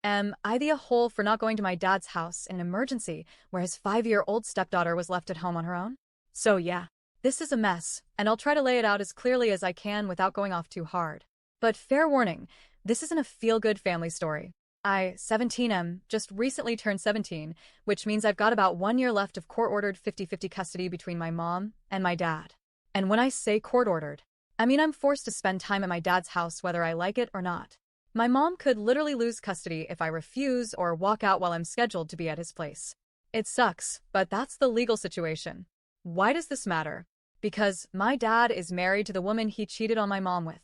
Am I the a-hole for not going to my dad's house in an emergency where his 5-year-old stepdaughter was left at home on her own? So yeah, this is a mess, and I'll try to lay it out as clearly as I can without going off too hard. But fair warning, this isn't a feel-good family story. I, 17 just recently turned 17, which means I've got about 1 year left of court-ordered 50-50 custody between my mom and my dad. And when I say court-ordered, I mean I'm forced to spend time at my dad's house whether I like it or not. My mom could literally lose custody if I refuse or walk out while I'm scheduled to be at his place. It sucks, but that's the legal situation. Why does this matter? Because my dad is married to the woman he cheated on my mom with.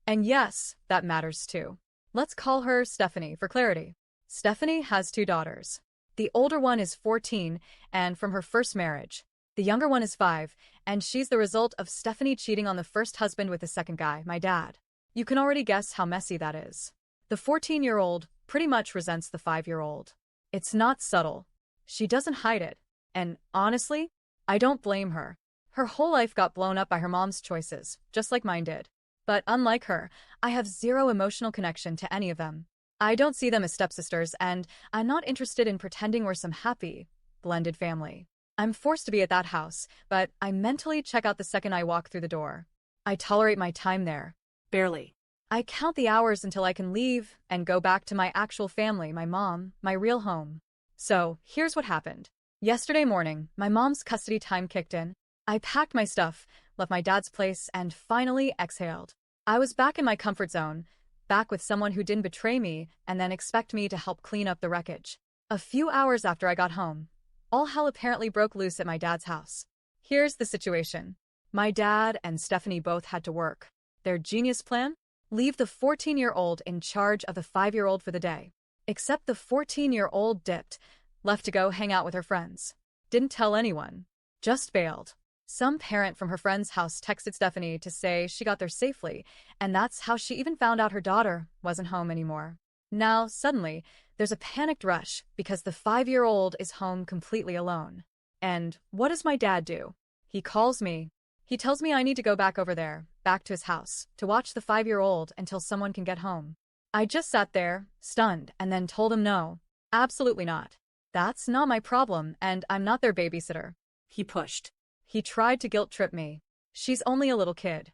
And yes, that matters too. Let's call her Stephanie for clarity. Stephanie has 2 daughters. The older one is 14 and from her first marriage. The younger one is 5, and she's the result of Stephanie cheating on the first husband with the second guy, my dad. You can already guess how messy that is. The 14-year-old pretty much resents the 5-year-old. It's not subtle. She doesn't hide it. And honestly, I don't blame her. Her whole life got blown up by her mom's choices, just like mine did. But unlike her, I have zero emotional connection to any of them. I don't see them as stepsisters, and I'm not interested in pretending we're some happy, blended family. I'm forced to be at that house, but I mentally check out the second I walk through the door. I tolerate my time there. Barely. I count the hours until I can leave and go back to my actual family, my mom, my real home. So, here's what happened. Yesterday morning, my mom's custody time kicked in. I packed my stuff, left my dad's place, and finally exhaled. I was back in my comfort zone, back with someone who didn't betray me and then expect me to help clean up the wreckage. A few hours after I got home, all hell apparently broke loose at my dad's house. Here's the situation. My dad and Stephanie both had to work. Their genius plan? Leave the 14-year-old in charge of the 5-year-old for the day. Except the 14-year-old dipped, left to go hang out with her friends. Didn't tell anyone. Just bailed. Some parent from her friend's house texted Stephanie to say she got there safely, and that's how she even found out her daughter wasn't home anymore. Now, suddenly, there's a panicked rush because the 5-year-old is home completely alone. And what does my dad do? He calls me. He tells me I need to go back over there, back to his house, to watch the 5-year-old until someone can get home. I just sat there, stunned, and then told him no. Absolutely not. That's not my problem, and I'm not their babysitter. He pushed. He tried to guilt-trip me. She's only a little kid.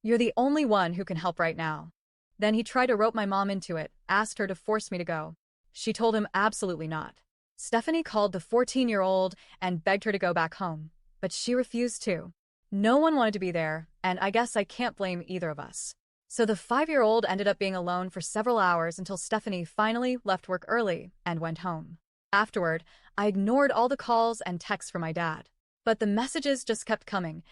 You're the only one who can help right now. Then he tried to rope my mom into it, asked her to force me to go. She told him absolutely not. Stephanie called the 14-year-old and begged her to go back home, but she refused to. No one wanted to be there, and I guess I can't blame either of us. So the 5-year-old ended up being alone for several hours until Stephanie finally left work early and went home. Afterward, I ignored all the calls and texts from my dad. But the messages just kept coming.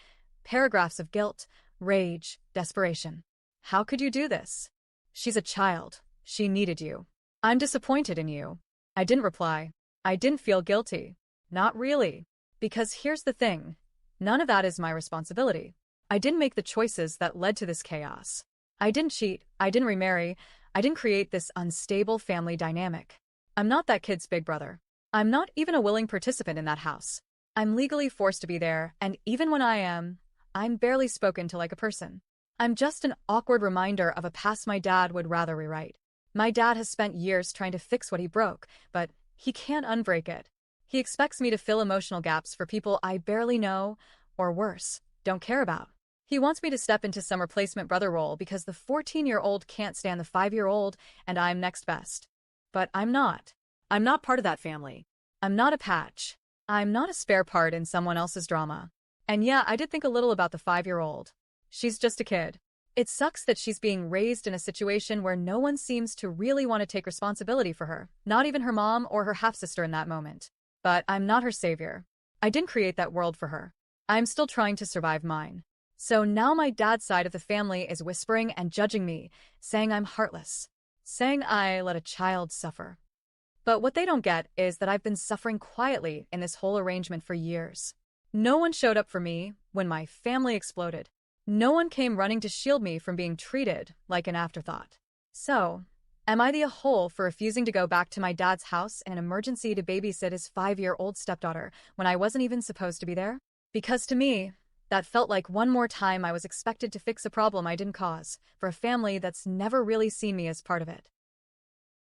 Paragraphs of guilt, rage, desperation. How could you do this? She's a child. She needed you. I'm disappointed in you. I didn't reply. I didn't feel guilty. Not really. Because here's the thing. None of that is my responsibility. I didn't make the choices that led to this chaos. I didn't cheat. I didn't remarry. I didn't create this unstable family dynamic. I'm not that kid's big brother. I'm not even a willing participant in that house. I'm legally forced to be there, and even when I am, I'm barely spoken to like a person. I'm just an awkward reminder of a past my dad would rather rewrite. My dad has spent years trying to fix what he broke, but he can't unbreak it. He expects me to fill emotional gaps for people I barely know, or worse, don't care about. He wants me to step into some replacement brother role because the 14-year-old can't stand the 5-year-old and I'm next best. But I'm not. I'm not part of that family. I'm not a patch. I'm not a spare part in someone else's drama. And yeah, I did think a little about the 5-year-old. She's just a kid. It sucks that she's being raised in a situation where no one seems to really want to take responsibility for her, not even her mom or her half-sister in that moment. But I'm not her savior. I didn't create that world for her. I'm still trying to survive mine. So now my dad's side of the family is whispering and judging me, saying I'm heartless, saying I let a child suffer. But what they don't get is that I've been suffering quietly in this whole arrangement for years. No one showed up for me when my family exploded. No one came running to shield me from being treated like an afterthought. So, am I the a-hole for refusing to go back to my dad's house in an emergency to babysit his 5-year-old stepdaughter when I wasn't even supposed to be there? Because to me, that felt like one more time I was expected to fix a problem I didn't cause, for a family that's never really seen me as part of it.